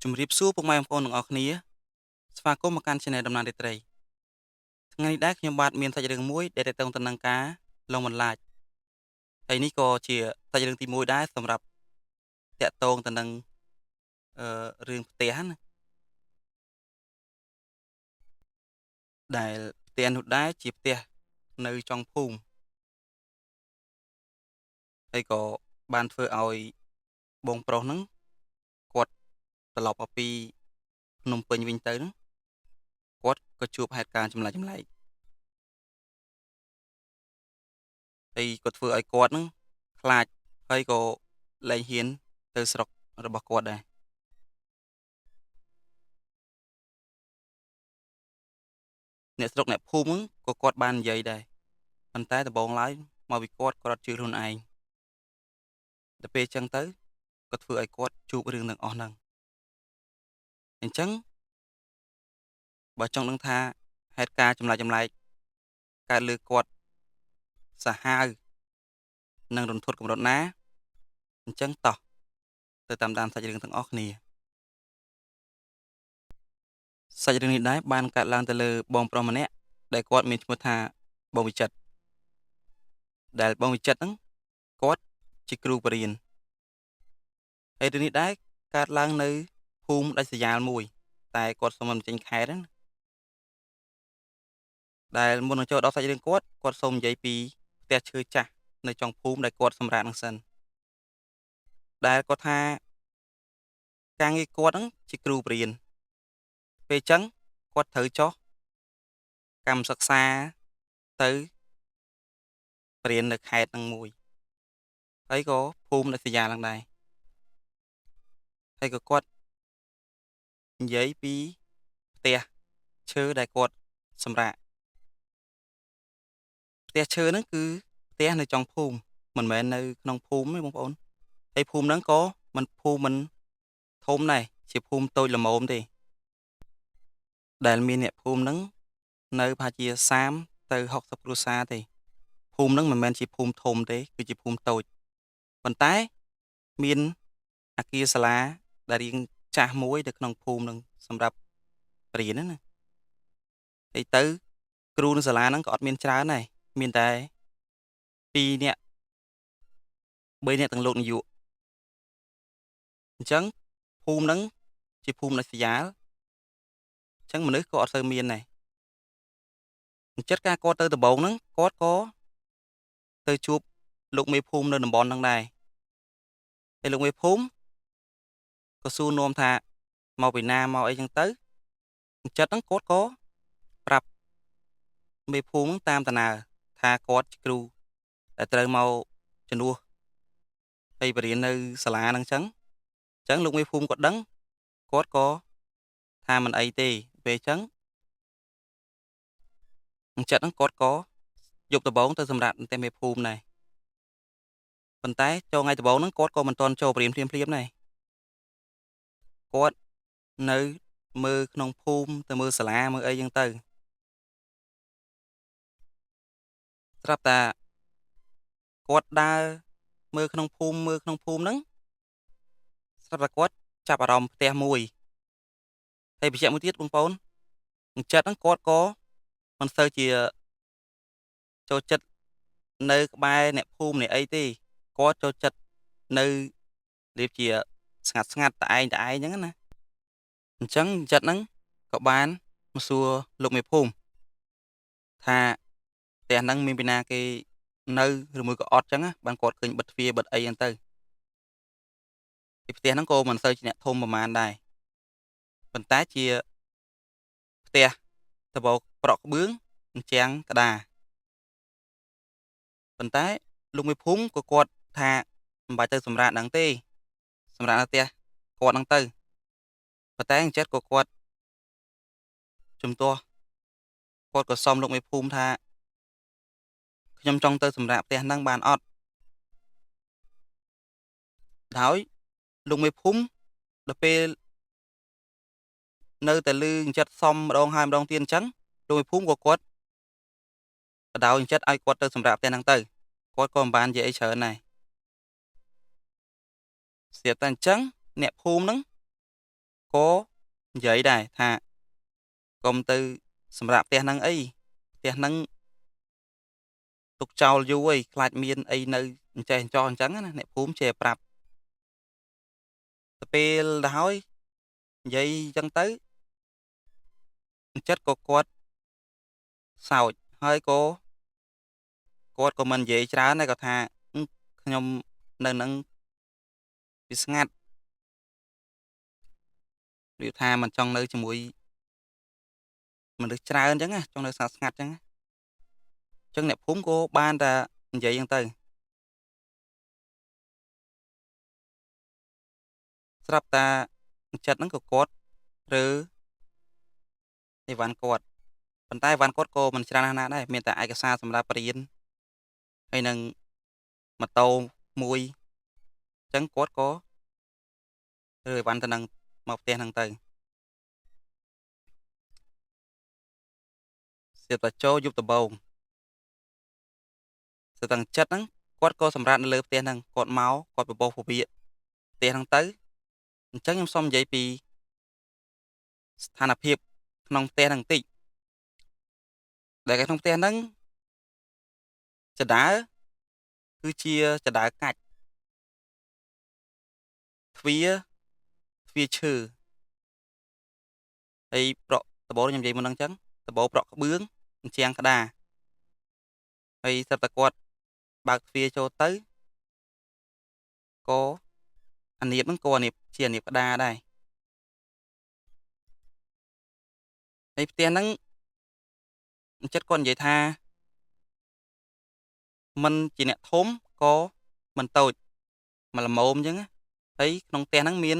ជំរាបសួរពុកម៉ែបងប្អូនទាំងអស់គ្នាស្វាគមន៍មកកាន់ Channel ដំណើររាត្រីថ្ងៃនេះដែរខ្ញុំបាទមានសាច់រឿងមួយដែលទាក់ទងទៅនឹងការលងបន្លាចហើយនេះក៏ជាសាច់រឿងទី1ដែរសម្រាប់តាក់ទងទៅនឹងរឿងផ្ទះណាដែលផ្ទះនោះដែរជាផ្ទះនៅចុងភូមិហើយក៏បានធ្វើឲ្យបងប្រុសហ្នឹងគាត់ត្រឡប់មកពីភ្នំពេញវិញទៅហ្នឹងគាត់ក៏ជួបហេតុការណ៍ចម្លែកហើយក៏ធ្វើឲ្យគាត់ហ្នឹងខ្លាចហើយក៏លែងហ៊ានទៅស្រុករបស់គាត់ដែរអ្នកស្រុកអ្នកភូមិហ្នឹងក៏គាត់បាននិយាយដែរប៉ុន្តែដំបូងឡើយមកពីគាត់អត់ជឿខ្លួនឯងដល់ពេលអញ្ចឹងទៅក៏ធ្វើឲ្យគាត់ជួបរឿងទាំងអស់ហ្នឹងអញ្ចឹងបើចង់ដឹងថាហេតុការណ៍ចម្លែកកើតលើគាត់សាហាវនិងរន្ធត់កម្រិតណាអញ្ចឹងតោះទៅតាមសាច់រឿងទាំងអស់គ្នាសាច់រឿងនេះដែរបានកើតឡើងទៅលើបងប្រុសម្នាក់ដែលគាត់មានឈ្មោះថាបងវិចិត្រដែលបងវិចិត្រហ្នឹងគាត់ជាគ្រូបរិញ្ញាបត្រហើយរឿងនេះដែរកើតឡើងនៅភូមិដាច់ស្រយាលមួយតែគាត់សុំមិនចេញខេត្តហ្នឹងដែលមុននឹងចូលដល់សាច់រឿងគាត់សូមនិយាយពីផ្ទះឈើចាស់នៅចុងភូមិដែលគាត់សម្រាកនឹងសិនដែលគាត់ថាការងារគាត់ហ្នឹងជាគ្រូបរិញ្ញាបត្រពេលអញ្ចឹងគាត់ត្រូវចុះកម្មសិក្សាទៅបរិញ្ញាបត្រនៅខេត្តហ្នឹងមួយហើយក៏ភូមិដាច់ស្រយាលហ្នឹងដែរហើយក៏គាត់និយាយពីផ្ទះឈើដែលគាត់សម្រាកផ្ទះឈើហ្នឹងគឺផ្ទះនៅចុងភូមិមិនមែននៅក្នុងភូមិទេបងប្អូនហើយភូមិហ្នឹងក៏មិនធំដែរជាភូមិតូចល្មមទេដែលមានអ្នកភូមិហ្នឹងនៅប្រហែលជា30ទៅ60គ្រួសារទេភូមិហ្នឹងមិនមែនជាភូមិធំទេគឺជាភូមិតូចប៉ុន្តែមានអគារសាលាដែលរាងចាស់មួយនៅក្នុងភូមិហ្នឹងសម្រាប់បរិញ្ញាបត្រហ្នឹងណាហើយទៅគ្រូនៅសាលាហ្នឹងក៏អត់មានច្រើនដែរមានតែ2នាក់3នាក់ទាំងលោកនាយកអញ្ចឹងភូមិហ្នឹងជាភូមិដាច់ស្រយាលអញ្ចឹងមនុស្សក៏អត់សូវមានដែរអញ្ចឹងការគាត់ទៅដំបូងហ្នឹងគាត់ក៏ទៅជួបលោកមេភូមិនៅតំបន់ហ្នឹងដែរហើយលោកមេភូមិក៏សួរនាំថាមកពីណាមកអីចឹងទៅអញ្ចឹងហ្នឹងគាត់ក៏ប្រាប់មេភូមិតាមតាណើថាគាត់ជាគ្រូដែលត្រូវមកជំនួសហើយបរៀននៅសាលាហ្នឹងអញ្ចឹងលោកមេភូមិគាត់ដឹងគាត់ក៏ថាមិនអីទេពេលអញ្ចឹងហ្នឹងគាត់ក៏យកដំបងទៅសម្រាប់តែមេភូមិដែរប៉ុន្តែចូលថ្ងៃដំបូងហ្នឹងគាត់ក៏មិនទាន់ចូលបរៀនភ្លាមៗដែរគាត់នៅមើលក្នុងភូមិទៅមើលសាលាមើលអីចឹងទៅស្រាប់តែគាត់ដើរមើលក្នុងភូមិហ្នឹងស្រាប់តែគាត់ចាប់អារម្មណ៍ផ្ទះមួយហើយបញ្ជាក់មួយទៀតបងប្អូនអញ្ចឹងហ្នឹងគាត់ក៏មិនសូវជាចូលចិត្តនៅក្បែរអ្នកភូមិអ្នកអីទេគាត់ចូលចិត្តនៅរៀបជាស្ងាត់តែឯងហ្នឹងណាអញ្ចឹងចិត្តហ្នឹងក៏បានមកសួរលោកមេភូមិថាផ្ទះហ្នឹងមានពីណាគេនៅឬមួយក៏អត់ចឹងណាបានគាត់ឃើញបិទទ្វារបិទអីហ្នឹងទៅទីផ្ទះហ្នឹងក៏មិនសូវជាអ្នកធំប្រហែលដែរប៉ុន្តែជាផ្ទះដំបូលប្រក់ក្បឿងអញ្ចាំងក្តារប៉ុន្តែលោកមេភូមិក៏គាត់ថាមិនបាច់ទៅសម្រាប់ហ្នឹងទេសម្រាប់នៅផ្ទះគាត់ហ្នឹងទៅប៉ុន្តែអញ្ចឹងក៏គាត់ជំទាស់គាត់ក៏សុំលោកមេភូមិថាខ្ញុំចង់ទៅសម្រាប់ផ្ទះហ្នឹងបានអត់ហើយលោកមេភូមិដល់ពេលនៅតែលឺអញ្ចិតសុំម្ដងហើយម្ដងទៀតអញ្ចឹងលោកមេភូមិក៏គាត់បដៅអញ្ចិតឲ្យគាត់ទៅសម្រាប់ផ្ទះហ្នឹងទៅគាត់ក៏មិនបាននិយាយអីច្រើនដែរ ស្រាប់តែអញ្ចឹងអ្នកភូមិហ្នឹងក៏និយាយដែរថាកុំទៅសម្រាប់ផ្ទះហ្នឹងអីផ្ទះហ្នឹងទុកចោលយូរអីខ្លាចមានអីនៅអញ្ចេះអញ្ចោះអញ្ចឹងណាអ្នកភូមិចេះប្រាប់ទៅពេលទៅហើយនិយាយអញ្ចឹងទៅចិត្តក៏គាត់សើចហើយក៏គាត់ក៏មិននិយាយច្រើនដែរគាត់ថាខ្ញុំនៅនឹងវាស្ងាត់និយាយថាមិនចង់នៅជាមួយមនុស្សច្រើនអញ្ចឹងណាចង់នៅស្ងាត់ស្ងាត់អញ្ចឹងអញ្ចឹងអ្នកភូមិក៏បានតែនិយាយអញ្ចឹងទៅស្រាប់តែចិត្តហ្នឹងក៏គាត់ឬអីវ៉ាន់គាត់ប៉ុន្តែអីវ៉ាន់គាត់ក៏មិនច្រើនណាស់ដែរមានតែឯកសារសម្រាប់រៀនហើយនឹងម៉ូតូមួយអញ្ចឹងគាត់ក៏រើអីវ៉ាន់ទៅនឹងមកផ្ទះហ្នឹងទៅស្រាប់តែចូលយប់ដំបូងស្រាប់តែចិត្តហ្នឹងគាត់ក៏សម្រាប់នៅលើផ្ទះហ្នឹងគាត់មកគាត់បបោសពពាកផ្ទះហ្នឹងទៅអញ្ចឹងខ្ញុំសូមនិយាយពីស្ថានភាពក្នុងផ្ទះហ្នឹងបន្តិចដែលក្នុងផ្ទះហ្នឹងចដាគឺជាចដាកាច់ទ្វារឈើហើយប្រក់ដបូលខ្ញុំនិយាយមុនហ្នឹងអញ្ចឹងដបូលប្រក់ក្បឿងអញ្ចាំងក្តារហើយស្រាប់តែគាត់បើកទ្វារចូលទៅក៏អានៀបហ្នឹងក៏អានៀបជាអានៀបក្តារដែរហើយផ្ទះហ្នឹងចិត្តគាត់និយាយថាមិនជាអ្នកធំក៏មិនតូចមកល្មមអញ្ចឹងហើយក្នុងផ្ទះហ្នឹងមាន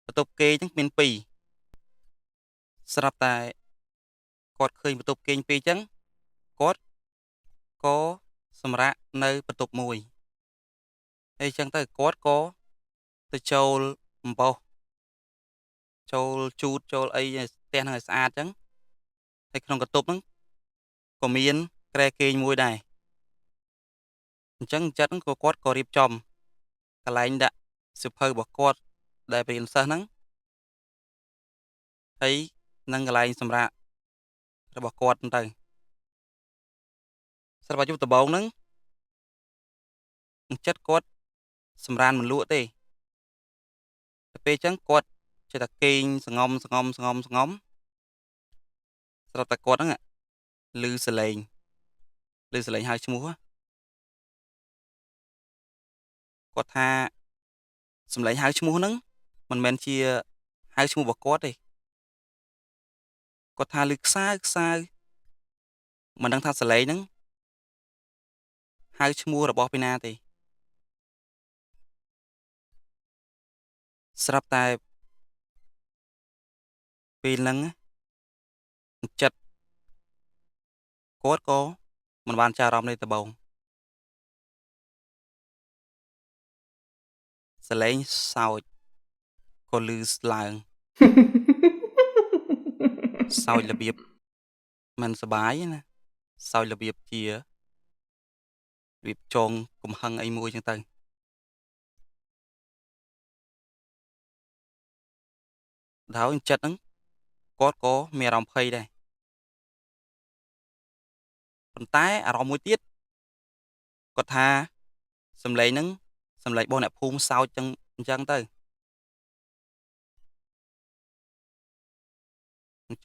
បន្ទប់គេងហ្នឹងមាន2ស្រាប់តែគាត់ឃើញបន្ទប់គេង2អញ្ចឹងគាត់ក៏សម្រាកនៅបន្ទប់មួយហើយអញ្ចឹងទៅគាត់ក៏ទៅចូលអំបោសចូលជូតចូលអីផ្ទះហ្នឹងឲ្យស្អាតអញ្ចឹងហើយក្នុងបន្ទប់ហ្នឹងក៏មានគ្រែគេងមួយដែរអញ្ចឹងចិត្តហ្នឹងក៏គាត់ក៏រៀបចំកន្លែងដាក់សៀវភៅរបស់គាត់ដែលរៀនសិស្សហ្នឹងហើយនឹងកន្លែងសម្រាប់របស់គាត់ហ្នឹងទៅស្រាប់តែយប់ដំបូងហ្នឹងចិត្តគាត់សម្រានមិនលក់ទេទៅពេលអញ្ចឹងគាត់ចេះតែគេងស្ងំស្រាប់តែគាត់ហ្នឹងឮសលេងហៅឈ្មោះគាត់ថាសំឡេងហៅឈ្មោះហ្នឹងមិនមែនជាហៅឈ្មោះរបស់គាត់ទេគាត់ថាឮខ្សៅមិនដឹងថាសលេងហ្នឹងហៅឈ្មោះរបស់ពីណាទេស្រាប់តែពេលហ្នឹងចិត្តគាត់ក៏មិនបានចាប់អារម្មណ៍ទេដំបូងសលេងសើចក៏ឮឡើងសើចរបៀបមិនសប្បាយណាសើចរបៀបជារបៀបចងកំហឹងអីមួយចឹងទៅដល់ហើយចិត្តហ្នឹងគាត់ក៏មានអារម្មណ៍ភ័យដែរប៉ុន្តែអារម្មណ៍មួយទៀតគាត់ថាសំឡេងហ្នឹងសំឡេងរបស់អ្នកភូមិសើចចឹងអញ្ចឹងទៅ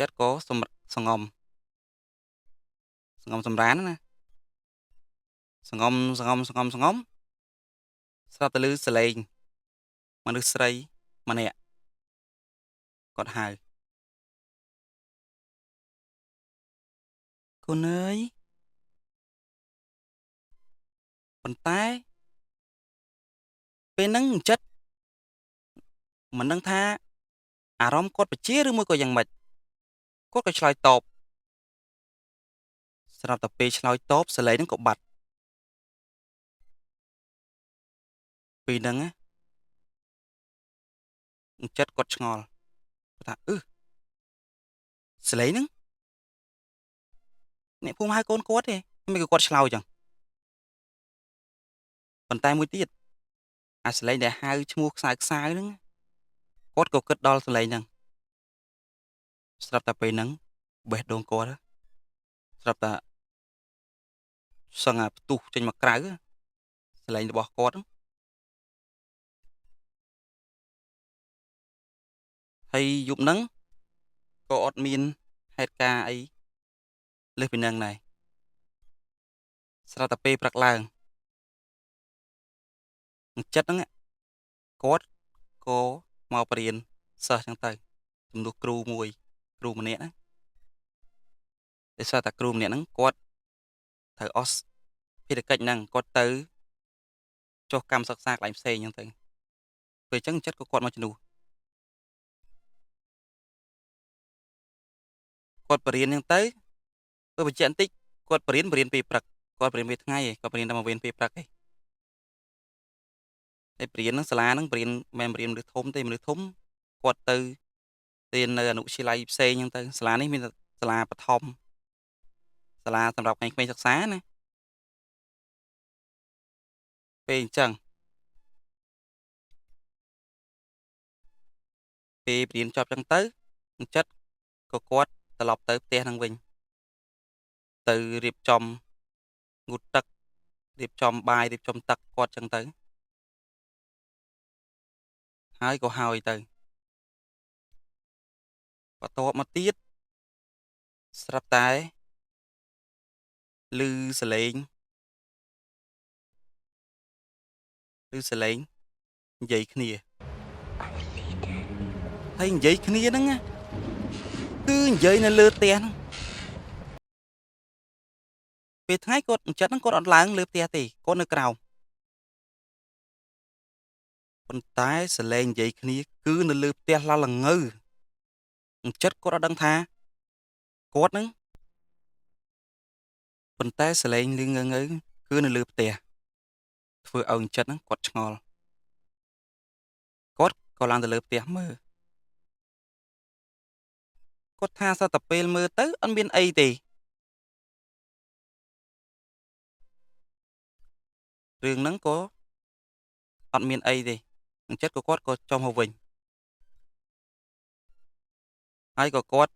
ចិត្តក៏សងំសម្រានណាសងំស្រាប់តែឮសលេងមនុស្សស្រីម្នាក់គាត់ហៅកូនអើយប៉ុន្តែពេលហ្នឹងចិត្តមិនដឹងថាអារម្មណ៍គាត់បជាឬមួយក៏យ៉ាងម៉េចគាត់ក៏ឆ្លើយតបស្រាប់តែពេលឆ្លើយតបសលេងហ្នឹងក៏បាត់ពេលហ្នឹងចិត្តគាត់ឆ្ងល់គាត់ថាសលេងហ្នឹងអ្នកភូមិហៅកូនគាត់ទេមិនក៏គាត់ឆ្លើយចឹងប៉ុន្តែមួយទៀត អាសលេងដែលហៅឈ្មោះខ្សៅហ្នឹងគាត់ក៏គិតដល់សលេងហ្នឹងស្រាប់តែពេលហ្នឹងបេះដូងគាត់ស្រាប់តែសឹងអាផ្ទុះចេញមកក្រៅសលេងរបស់គាត់ហើយយប់ហ្នឹងក៏អត់មានហេតុការណ៍អីលើសពីហ្នឹងដែរស្រាប់តែពេលព្រឹកឡើងចិត្តហ្នឹងគាត់ក៏មកបរៀនសិស្សចឹងទៅជំនួសគ្រូមួយគ្រូម្នាក់ណាដោយសារតែគ្រូម្នាក់ហ្នឹងគាត់ត្រូវអស់ភារកិច្ចហ្នឹងគាត់ទៅចុះកម្មសិក្សាកន្លែងផ្សេងចឹងទៅពេលចឹងចិត្តក៏គាត់មកជំនួសគាត់បរៀនចឹងទៅទៅបញ្ជាក់បន្តិចគាត់បរៀនពេលព្រឹកគាត់បរៀនពេលថ្ងៃឯងគាត់បរៀនតែមកវិញពេលព្រឹកឯងហើយបរៀនហ្នឹងសាលាហ្នឹងបរៀនមិនបរៀនមនុស្សធំទេមនុស្សធំគាត់ទៅរៀននៅអនុវិទ្យាល័យផ្សេងចឹងទៅសាលានេះមានសាលាបឋមសាលាសម្រាប់ក្មេងៗសិក្សាណាពេលអញ្ចឹងពេលបរៀនចប់ចឹងទៅចិត្តក៏គាត់ត្រឡប់ទៅផ្ទះហ្នឹងវិញទៅរៀបចំងូតទឹករៀបចំបាយរៀបចំទឹកគាត់ចឹងទៅហើយក៏ហើយទៅបន្ទាប់មកទៀតស្រាប់តែឮសលេងនិយាយគ្នាហើយនិយាយគ្នាហ្នឹងគឺនិយាយនៅលើផ្ទះហ្នឹងពេលថ្ងៃគាត់ចិត្តហ្នឹងគាត់អត់ឡើងលើផ្ទះទេគាត់នៅក្រោមប៉ុន្តែសលេងនិយាយគ្នាគឺនៅលើផ្ទះឡាល្ងើចិត្តគាត់អត់ដឹងថាគាត់ហ្នឹងប៉ុន្តែសលេងឮងើគឺនៅលើផ្ទះធ្វើឲ្យចិត្តហ្នឹងគាត់ឆ្ងល់គាត់ក៏ឡើងទៅលើផ្ទះមើលគាត់ថាសត្វតែពេលមើលទៅអត់មានអីទេរឿងហ្នឹងក៏អត់មានអីទេចិត្តក៏គាត់ក៏ចុះមកវិញហើយក៏គាត់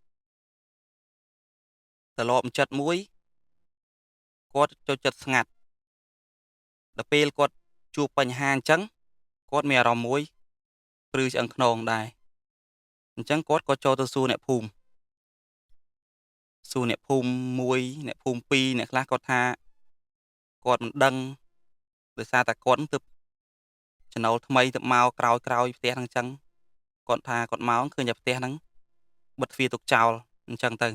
ត្រឡប់ចិត្តមួយគាត់ចូលចិត្តស្ងាត់ដល់ពេលគាត់ជួបបញ្ហាអញ្ចឹងគាត់មានអារម្មណ៍មួយព្រឺឆ្អឹងខ្នងដែរអញ្ចឹងគាត់ក៏ចូលទៅសួរអ្នកភូមិអ្នកភូមិ1អ្នកភូមិ2អ្នកខ្លះគាត់ថាគាត់មិនដឹងដោយសារតែគាត់ទើបចំណូលថ្មីទៅមកក្រោយផ្ទះហ្នឹងអញ្ចឹងគាត់ថាគាត់មកឃើញតែផ្ទះហ្នឹងបិទទ្វារទុកចោលអញ្ចឹងទៅ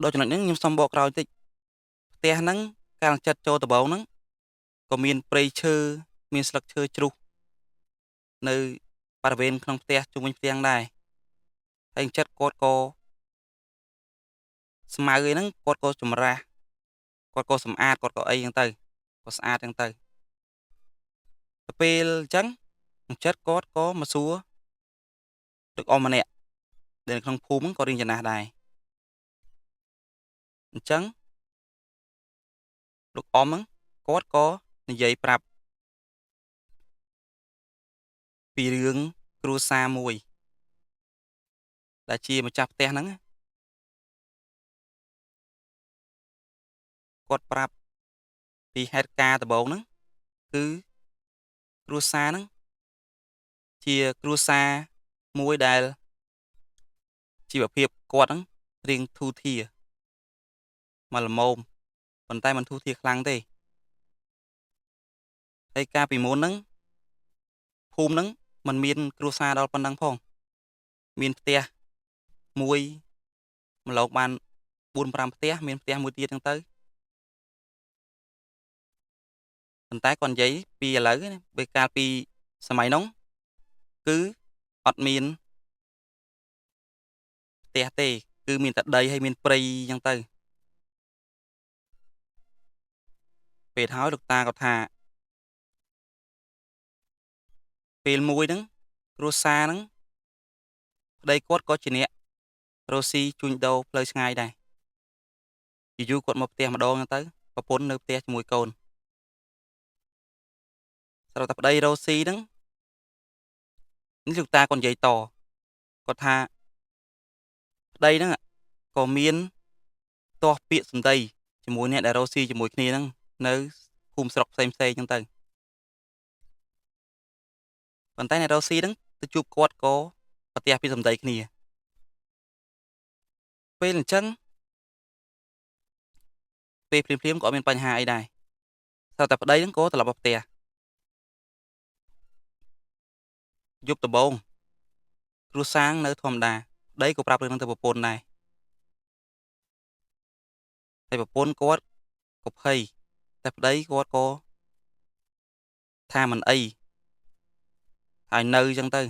ដល់ចំណុចហ្នឹងខ្ញុំសុំបកក្រោយបន្តិចផ្ទះហ្នឹងកាលចិត្តចូលដំបូងហ្នឹងក៏មានព្រៃឈើមានស្លឹកឈើជ្រុះនៅបរិវេណក្នុងផ្ទះជុំវិញផ្ទាំងដែរហើយចិត្តគាត់ក៏ស្មៅអីហ្នឹងគាត់ក៏ចម្រាស់គាត់ក៏សម្អាតគាត់ក៏អីហ្នឹងទៅក៏ស្អាតហ្នឹងទៅទៅពេលអញ្ចឹងចិត្តគាត់ក៏មកសួរទឹកអមម្នាក់ដែលនៅក្នុងភូមិហ្នឹងក៏រៀងចំណាស់ដែរអញ្ចឹងលោកអមហ្នឹងគាត់ក៏និយាយប្រាប់ពីរឿងគ្រួសារមួយដែលជាម្ចាស់ផ្ទះហ្នឹងគាត់ប្រាប់ពីហេតុការណ៍ដំបូងហ្នឹងគឺគ្រួសារហ្នឹងជាគ្រួសារមួយដែលជីវភាពគាត់ហ្នឹងរៀងធូរធារមកល្មមប៉ុន្តែមិនធូរធារខ្លាំងទេហើយកាលពីមុនហ្នឹងភូមិហ្នឹងมันមានគ្រួសារដល់ប៉ុណ្ណឹងផងមានផ្ទះមួយម្លងបាន4-5ផ្ទះមានផ្ទះមួយទៀតហ្នឹងទៅប៉ុន្តែគាត់និយាយពីឥឡូវណាពេលកាលពីសម័យនោះគឺអត់មានផ្ទះទេគឺមានតែដីហើយមានព្រៃអញ្ចឹងទៅពេលហើយលោកតាគាត់ថាពេលមួយហ្នឹងគ្រួសារហ្នឹងប្តីគាត់ក៏ជាអ្នករស់ស៊ីជួញដូរផ្លូវឆ្ងាយដែរយូរគាត់មកផ្ទះម្ដងហ្នឹងទៅ ប្រពន្ធនៅផ្ទះជាមួយកូនស្រាប់តែប្តីរកស៊ីហ្នឹងនេះលោកតាគាត់និយាយតគាត់ថាប្តីហ្នឹងក៏មានទាស់ពាក្យសម្ដីជាមួយអ្នកដែលរកស៊ីជាមួយគ្នាហ្នឹងនៅភូមិស្រុកផ្សេងហ្នឹងទៅប៉ុន្តែអ្នករកស៊ីហ្នឹងទៅជួបគាត់ក៏ប្រទះពាក្យសម្ដីគ្នាពេលអញ្ចឹងពេលភ្លាមៗក៏អត់មានបញ្ហាអីដែរស្រាប់តែប្តីហ្នឹងក៏ត្រឡប់មកផ្ទះយប់ដំបូងគ្រួសារនៅធម្មតាប្តីក៏ប្រាប់រឿងហ្នឹងទៅប្រពន្ធដែរហើយប្រពន្ធគាត់ក៏ភ័យតែប្តីគាត់ក៏ថាមិនអីហើយនៅអញ្ចឹងទៅ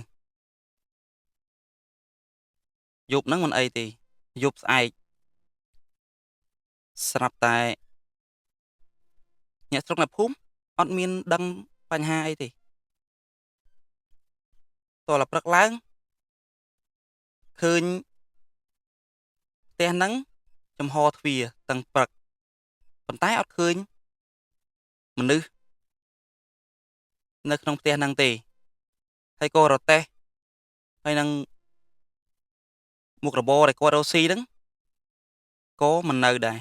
យប់ហ្នឹងមិនអីទេយប់ស្អែកស្រាប់តែអ្នកស្រុកអ្នកភូមិអត់មានដឹងបញ្ហាអីទេតោះតែព្រឹកឡើងឃើញផ្ទះហ្នឹងចំហទ្វារទាំងព្រឹកប៉ុន្តែអត់ឃើញមនុស្សនៅក្នុងផ្ទះហ្នឹងទេហើយក៏រទេះហើយនឹងមុខរបរដែលគាត់រកស៊ីហ្នឹងក៏មិននៅដែរ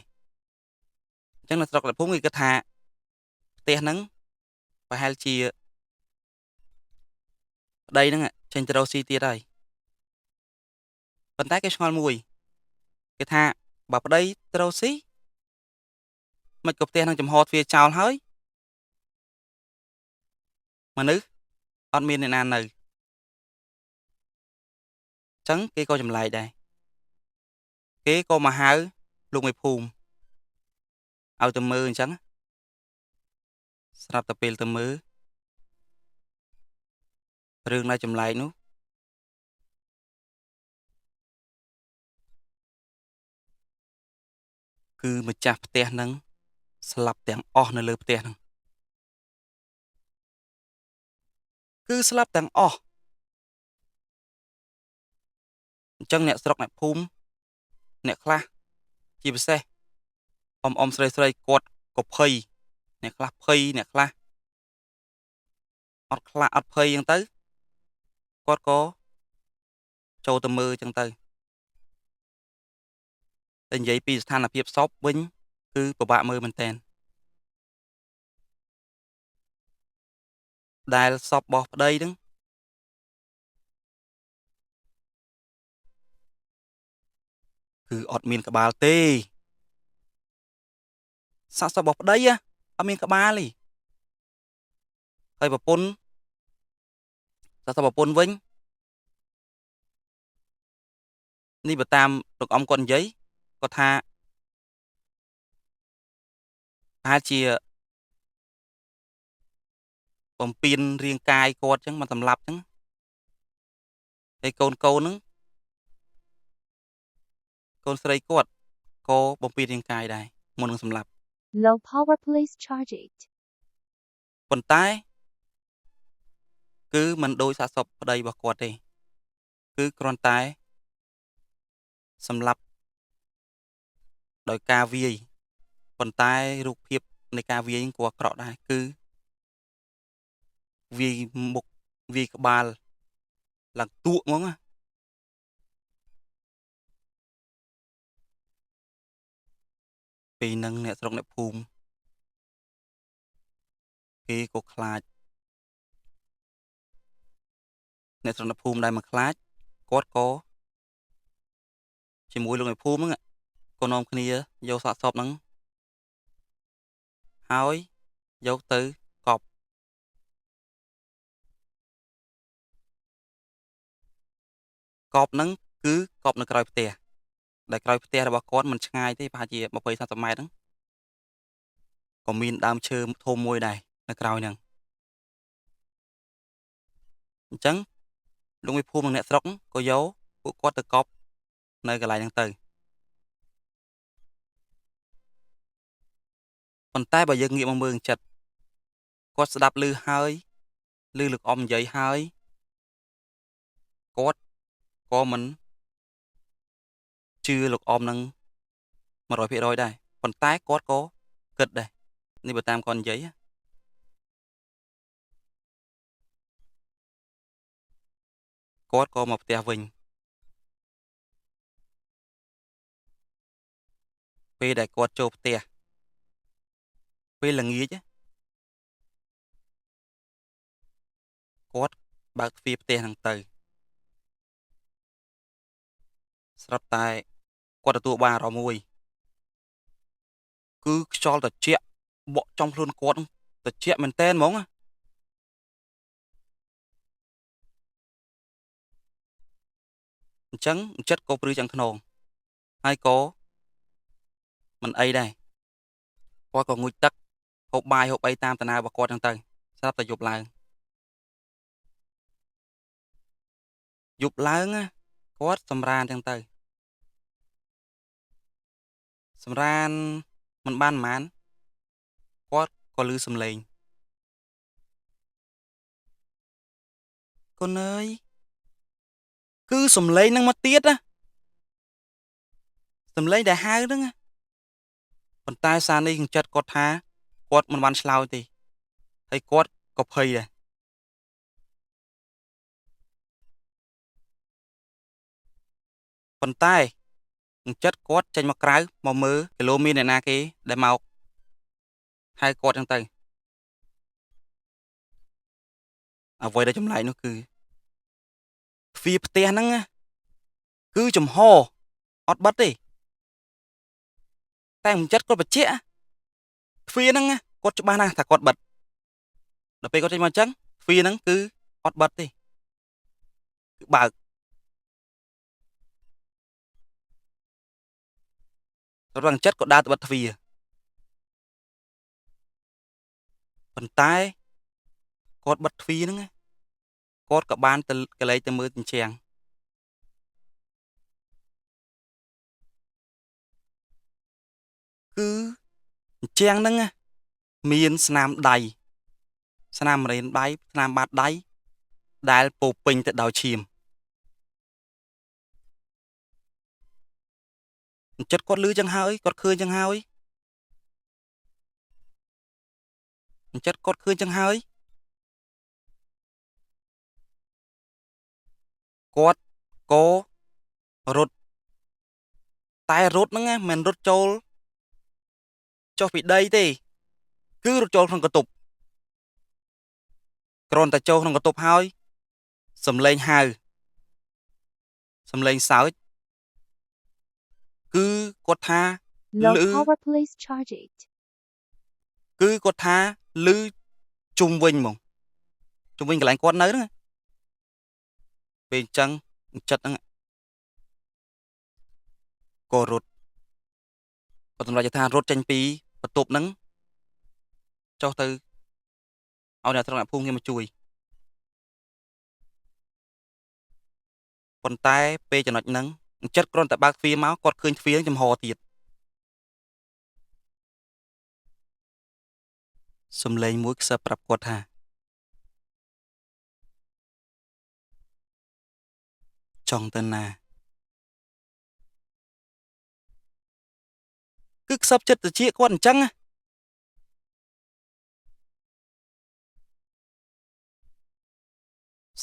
អញ្ចឹងនៅស្រុកអ្នកភូមិគេគិតថាផ្ទះហ្នឹងប្រហែលជាប្តីហ្នឹងចេញទៅរកស៊ីទៀតហើយប៉ុន្តែគេឆ្ងល់មួយគេថាបើប្តីទៅរកស៊ីមិនក៏ផ្ទះហ្នឹងចំហទ្វារចោលហើយមនុស្សអត់មានអ្នកណានៅអញ្ចឹងគេក៏ចម្លែកដែរគេក៏មកហៅលោកមេភូមិឲ្យទៅមើលអញ្ចឹងស្រាប់តែពេលទៅមើលរឿងដែលចម្លែកនោះគឺម្ចាស់ផ្ទះហ្នឹងស្លាប់ទាំងអស់នៅលើផ្ទះហ្នឹងគឺស្លាប់ទាំងអស់អញ្ចឹងអ្នកស្រុកអ្នកភូមិអ្នកខ្លះជាពិសេសអ៊ំស្រីគាត់ក៏ភ័យអ្នកខ្លះភ័យអ្នកខ្លះអត់ខ្លាចអត់ភ័យអញ្ចឹងទៅគាត់ក៏ចូលទៅមើលអញ្ចឹងទៅតែនិយាយពីស្ថានភាពសពវិញគឺពិបាកមើលមែនតើដែលសពរបស់ប្តីហ្នឹងគឺអត់មានក្បាលទេសាកសពរបស់ប្តីអត់មានក្បាលទេហើយប្រពន្ធសាកសពប្រពន្ធវិញនេះបើតាមលោកអ៊ំគាត់និយាយគាត់ថាប្រហែលជាបំពេញរាងកាយគាត់អញ្ចឹងមកសម្លាប់អញ្ចឹងហើយកូនហ្នឹងកូនស្រីគាត់ក៏បំពេញរាងកាយដែរមុននឹងសម្លាប់ Low power please charge it ប៉ុន្តែគឺមិនដូចសាកសពប្តីរបស់គាត់ទេគឺគ្រាន់តែសម្លាប់ដោយការវាយប៉ុន្តែរូបភាពនៃការវាយហ្នឹងក៏អាក្រក់ដែរគឺវាយមុខវាយក្បាលឡើងទួកហ្មងណាពេលហ្នឹងអ្នកស្រុកអ្នកភូមិគេក៏ខ្លាចអ្នកស្រុកអ្នកភូមិដែលមកខ្លាចគាត់ក៏ជាមួយលោកអ្នកភូមិហ្នឹងក៏នាំគ្នាយកសាកសពហ្នឹងហើយយកទៅកប់ហ្នឹងគឺកប់នៅក្រោយផ្ទះដែលក្រោយផ្ទះរបស់គាត់មិនឆ្ងាយទេប្រហែលជា20-30ម៉ែត្រហ្នឹងក៏មានដើមឈើធំមួយដែរនៅក្រោយហ្នឹងអញ្ចឹងលោកមេភូមិនិងអ្នកស្រុកក៏យកពួកគាត់ទៅកប់នៅកន្លែងហ្នឹងទៅប៉ុន្តែបើយើងងាកមកមើលចិត្តគាត់ស្ដាប់ឮហើយឮលោកអ៊ំនិយាយហើយគាត់ក៏មិនជឿលោកអ៊ំនឹង100%ដែរប៉ុន្តែគាត់ក៏ គិតដែរនេះបើតាមគាត់និយាយគាត់ក៏មកផ្ទះវិញពេលដែលគាត់ចូលផ្ទះពេលល្ងាចគាត់បើកទ្វារផ្ទះហ្នឹងទៅស្រាប់តែគាត់ទទួលបានអារម្មណ៍មួយគឺខ្យល់ត្រជាក់បក់ចំខ្លួនគាត់ត្រជាក់មែនតើហ្មងអញ្ចឹងចិត្តក៏ព្រឺយ៉ាងខ្នងហើយក៏មិនអីដែរគាត់ក៏ងូតទឹកហូបបាយហូបអីតាមតាណារបស់គាត់ហ្នឹងទៅស្រាប់តែយប់ឡើងគាត់សម្រានទាំងទៅសម្រានមិនបានប៉ុន្មានគាត់ក៏ឮសំឡេងកូនអើយគឺសំឡេងហ្នឹងមកទៀតណាសំឡេងដែលហៅហ្នឹងប៉ុន្តែសារនេះក្នុងចិត្តគាត់ថាគាត់មិនបានឆ្លើយទេហើយគាត់ក៏ភ័យដែរប៉ុន្តែក្នុងចិត្តគាត់ចេញមកក្រៅមកមើលគីឡូមានអ្នកណាគេដែលមកហៅគាត់ហ្នឹងទៅអ្វីដែលចម្លែកនោះគឺទ្វារផ្ទះហ្នឹងគឺចំហអត់បិទទេតែក្នុងចិត្តគាត់បញ្ជាក់ទ្វារហ្នឹងគាត់ច្បាស់ណាស់ថាគាត់បិទដល់ពេលគាត់ចេញមកអញ្ចឹងទ្វារហ្នឹងគឺអត់បិទទេគឺបើករងចិត្តក៏ដើរទៅបិទទ្វារប៉ុន្តែគាត់បិទទ្វារហ្នឹងគាត់ក៏បានទៅកលែងទៅមើលជញ្ជាំងគឺជញ្ជាំងហ្នឹងមានស្នាមដៃស្នាមម្រាមដៃស្នាមបាតដៃដែលពោពេញទៅដោយឈាមចិត្តគាត់លឺចឹងហើយគាត់ឃើញចឹងហើយចិត្តគាត់ឃើញចឹងហើយគាត់ក៏រត់តែរត់ហ្នឹងមិនរត់ចូលចុះពីដីទេគឺរត់ចូលក្នុងកន្ទប់គ្រាន់តែចូលក្នុងកន្ទប់ហើយសំឡេងហៅសំឡេងសើចគឺគាត់ថា Low ឮ power please charge it. គឺគាត់ថាឮជុំវិញហ្មងជុំវិញកន្លែងគាត់នៅហ្នឹងពេលអញ្ចឹងចិត្តហ្នឹងក៏រត់គាត់សម្រេចថារត់ចេញពីបន្ទប់ហ្នឹងចុះទៅឲ្យអ្នកត្រង់អ្នកភូមិគេមកជួយប៉ុន្តែពេលចំណុចហ្នឹងចិត្តគ្រាន់តែបើកទ្វារមកគាត់ឃើញទ្វារចំហទៀតសំឡេងមួយខ្សឹបប្រាប់គាត់ថាចង់ទៅណាគឺខ្សឹបចិត្តត្រជាគាត់អញ្ចឹង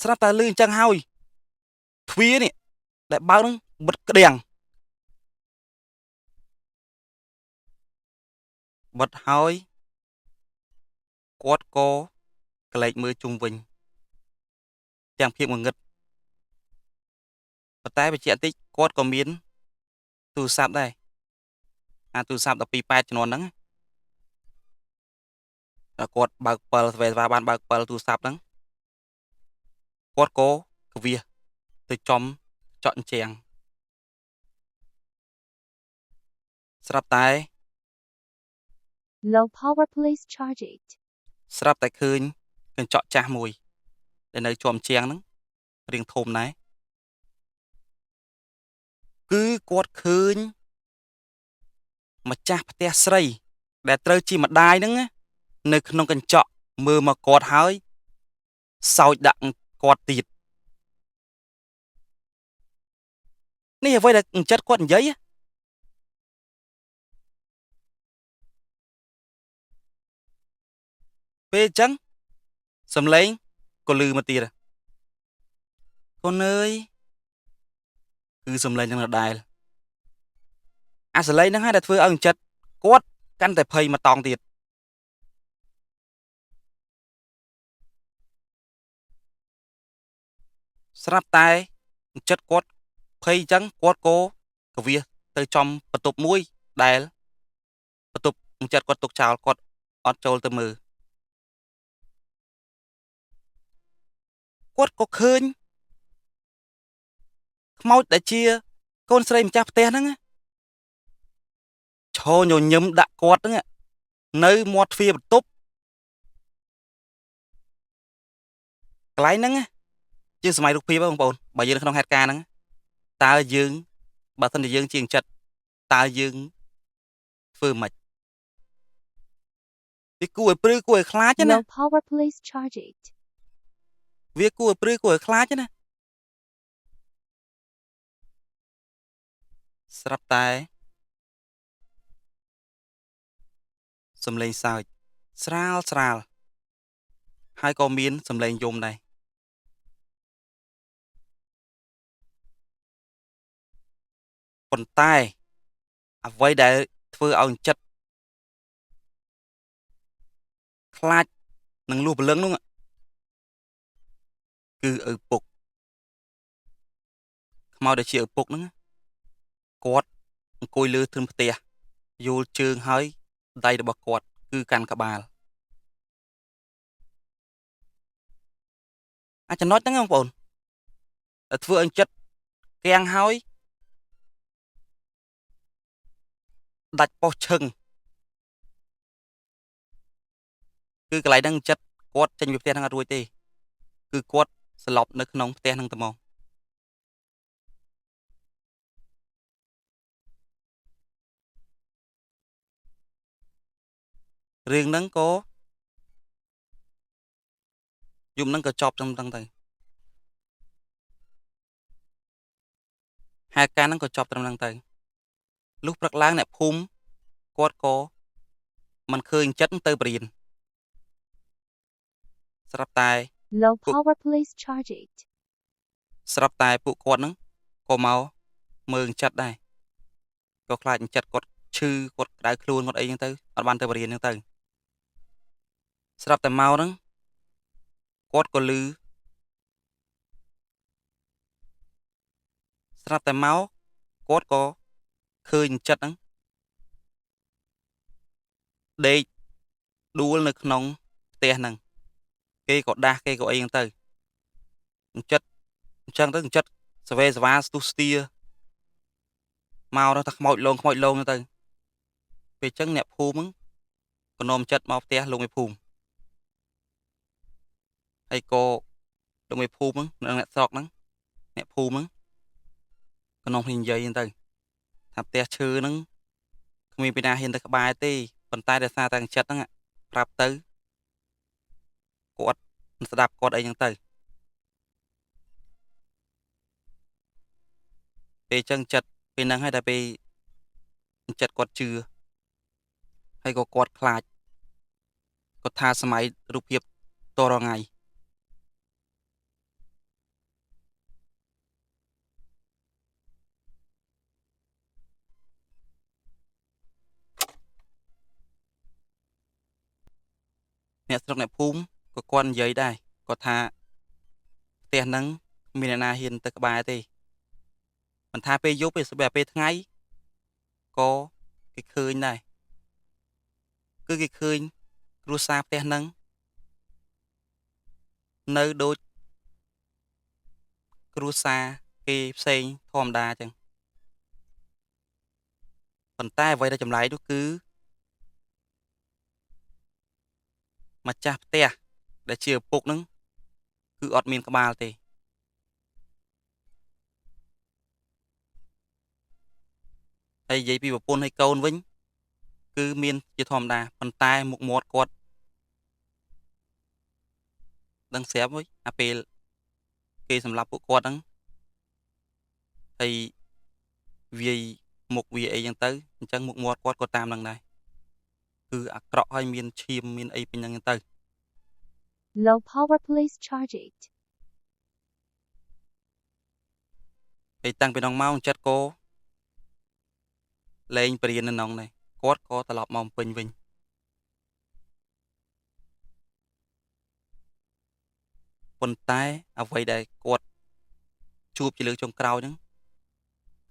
ស្រាប់តែលឺអញ្ចឹងហើយទ្វារនេះដែលបើកនឹងបិទក្តាំងបិទហើយគាត់ក៏ក្លែកមើលជុំវិញទាំងភាពងងឹតប៉ុន្តែបញ្ជាក់តិចគាត់ក៏មានទូរស័ព្ទដែរអាទូរស័ព្ទ12.8ចំនួនហ្នឹងដល់គាត់បើក7ស្វេស្វាបានបើក7ទូរស័ព្ទហ្នឹងគាត់ក៏កវាសទៅចំចក់អញ្ចាំងស្រាប់តែ Low power please charge it. ស្រាប់តែឃើញកញ្ចក់ចាស់មួយដែលនៅជាប់ជាងហ្នឹងរៀងធំដែរគឺគាត់ឃើញម្ចាស់ផ្ទះស្រីដែលត្រូវជាម្ដាយហ្នឹងនៅក្នុងកញ្ចក់មើលមកគាត់ហើយសោចដាក់គាត់ទៀតនេះអ្វីដែលចិត្តគាត់និយាយ Về chăng, sầm lên, có lư mà tìa. Con ơi, cứ sầm lên trong là đài. À sầm lên nó hai đặt phương ơn chật, quát, căn tại phây mà tòng tiệt. Srap tai, chất quát, phây chăng, quát cô, có việc, tới trong bật tục mũi, đài. Bật tục, chật quát tục chào, quát, ọt trôi từ mừ. Quát có khơi, mau đã chia, con srei mà chạp tên á. Cho nhô nhâm đã quát á. Nơi mọt phía bật tục. Cái này á, chứ sơ mày rục phía bông bồn, bà dương không hạt ca nâng. Ta dương, bà thân thì dương chiên chật, ta dương, phương mạch. Vì cú ấy khá chứ nè. Low power, please charge it. Vì cú ấy khá chứ nè. Srap tai. Sầm lên sao. Sral. Hai con miên sầm lên dùm này. Còn tai. À vậy để thưa ông chất. Khá nâng lưu bà lưng luôn ạ. Cứ ở bục. Mau để chị ở bục nữa. Quát. Côi lư thương bà tìa. Vô chương hơi. Đây là bà quát. Cứ căn cả bà. À chẳng nói tiếng không bồn. Để thưa ông chất. Kèng hơi. Đạch bó chừng. Cứ cái này đang chất. Quát chanh việc tên thằng ruồi tì. Cứ quát. Sẽ lọc nước nông tên thằng tầm mong. Riêng nâng có. Dùng nâng có chọc trong tăng tầng. Hai ca nâng có chọc trong tăng tầng. Lúc rắc láng nẹp khung. Quát có. Mình khơi chất tới bền. Srap tai. Low power, please charge it. Srap tai phụ quát nâng. Có mau. Mừng chất đây. Có khai chất quát chư. Quát đáy khuôn quát ấy như tư. Ở bàn tới bền như tư. Srap tai mau nâng. Quát có lư. Srap tai mau. Quát có. Khơi chất nâng. Đây. Đuôi nực nông. Tè nâng. Kê có đá kê có ấy như tư. Chất. Chẳng tới chất. Sơ về sơ vá stu stia. Mau đó thật mội lông như tư. Vì chân nẹp phùm á. Còn nôm chất mau tè lông mê phùm. Hay cô lông mê phùm á. Nâng nẹp sọc nâng. Nẹp phùm á. Còn nôm hình dây như tư. Thạp tè chư nâng. Khôngมี bina hiền tới các bài tì. Phần tay để xa tăng chất nâng ạ. Rạp tới. Quát. Sẽ đạp quát ấy như tư. Vì chân chất. Vì nâng hay là vì chất quát chư. Hay có quát khá. Có tha xa máy rụp hiệp to ra ngày. Nè sọc nẹp phùm. Có quan giấy đây. Có tha. Tè nâng. Mình là hiền tới các bài tì. Mình tha bê dốt bê sơ bè bê thằng ấy. Có cái khơi này. Cứ cái khơi. Rùa xa tè nâng. Nơi đôi. Rùa xa. Cái xên thòm đa chẳng. Phần tay vậy là chầm lại đó cứ. Mà chạp tè. Để chìa bốc nâng. Cứ ọt miên các bà tì. Hay giấy bì bà pôn hay câu vinh. Cứ miên chìa thòm đa. Phần tay mục mọt quạt. Đăng xếp với. À bê. Kê xâm lạp bộ quạt nâng. Hay. Vì một vì ấy chẳng tới. Chẳng một mọt quạt có tam nâng này. Cứ ạc rõ hay miên chìm miên ấy bình nâng tới. Low power, please charge it. ហើយតាំងពីនងមកចិត្តក៏លែងបរៀននៅនងនេះគាត់ក៏ត្រឡប់មកពេញវិញប៉ុន្តែអ្វីដែលគាត់ជួបជាលើកចុងក្រោយហ្នឹង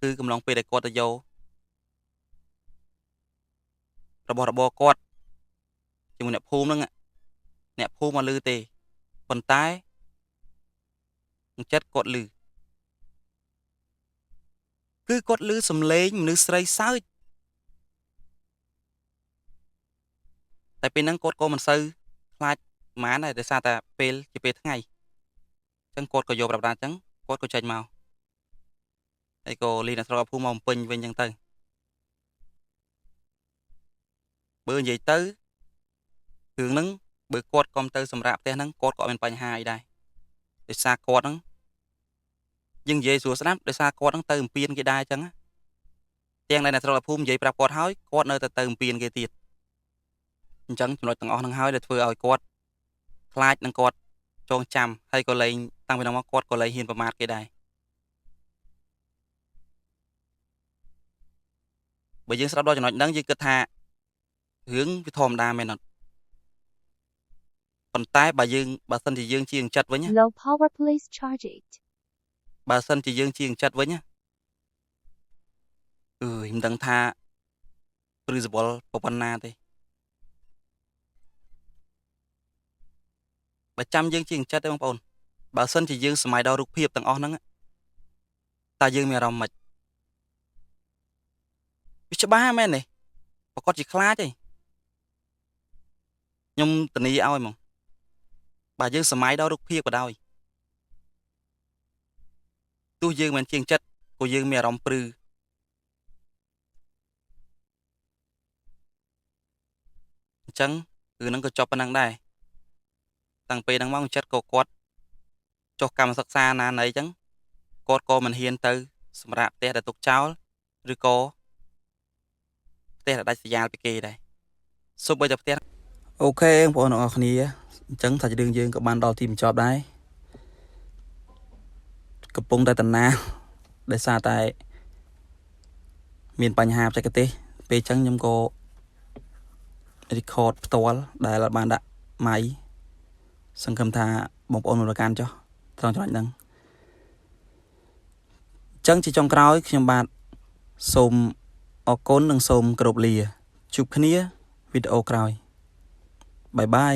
គឺកំឡុងពេលដែលគាត់ទៅយករបស់របរគាត់ជាមួយអ្នកភូមិហ្នឹងអ្នកភូមិមកលឺទេប៉ុន្តែចិត្តគាត់លឺគឺគាត់លឺសំឡេងមនុស្សស្រីសើចតែពេលហ្នឹងគាត់ក៏មិនសូវខ្លាចប៉ុន្មានដែរដោយសារតែពេលជាពេលថ្ងៃអញ្ចឹងគាត់ក៏យកប្រាប់ថាអញ្ចឹងគាត់ក៏ចេញមកហើយក៏លីអ្នកស្រុកភូមិមកពេញវិញអញ្ចឹងទៅបើនិយាយទៅរឿងហ្នឹងបើគាត់កុំទៅសម្រាប់ផ្ទះហ្នឹងគាត់ក៏អត់មានបញ្ហាអីដែរដោយសារគាត់ហ្នឹងយើងនិយាយស្រួលស្ដាប់ដោយសារគាត់ហ្នឹងទៅអំពានគេដែរអញ្ចឹងទាំងដែលអ្នកស្រុកភូមិនិយាយប្រាប់គាត់ហើយគាត់នៅតែទៅអំពានគេទៀតអញ្ចឹងចំណុចទាំងអស់ហ្នឹងហើយដែលធ្វើឲ្យគាត់ខ្លាចនឹងគាត់ចងចាំហើយក៏លែងតាំងពីនោះមកគាត់ក៏លែងហ៊ានប្រមាថគេដែរបើយើងស្ដាប់ដល់ចំណុចហ្នឹងយើងគិតថារឿងវាធម្មតាមែនអត់ប៉ុន្តែបើសិនជាយើងជាងចិត្តវិញ Low power, please charge it. បើសិនជាយើងជាងចិត្តវិញមិនដឹងថាព្រឺសវល់ប៉ុណ្ណាទេបើចាំយើងជាងចិត្តទេបងប្អូនបើសិនជាយើងសម័យដល់រូបភាពទាំងអស់ហ្នឹងតើយើងមានអារម្មណ៍ម៉េចវាច្បាស់មែនទេប្រកាសជាខ្លាចទេខ្ញុំធានាឲ្យហ្មងបើយើងសម័យដល់រូបភាពក៏ដោយទោះយើងមិនជាងចិត្តក៏យើងមានអារម្មណ៍ព្រឺអញ្ចឹងគឺនឹងក៏ចប់ប៉ុណ្ណឹងដែរតាំងពេលហ្នឹងមកចិត្តក៏គាត់ចុះកម្មសិក្សាណាណីអញ្ចឹងគាត់ក៏មិនហ៊ានទៅសម្រាប់ផ្ទះដែលទុកចោលឬក៏ផ្ទះដែលដាច់ស្រយាលពីគេដែរសូម្បីតែផ្ទះអូខេបងប្អូនទាំងអស់គ្នាអញ្ចឹងថារឿងយើងក៏បានដល់ទីបញ្ចប់ដែរកំពុងតែតាណាដោយសារតែមានបញ្ហាបច្ចេកទេសពេលអញ្ចឹងខ្ញុំក៏ record ផ្ទាល់ដែលបានដាក់ម៉ៃសង្ឃឹមថាបងប្អូនមើលកាន់ចុះត្រង់ចំណុចហ្នឹងអញ្ចឹងជាចុងក្រោយខ្ញុំបាទសូមអរគុណនិងសូមគោរពលាជួបគ្នាវីដេអូក្រោយបាយបាយ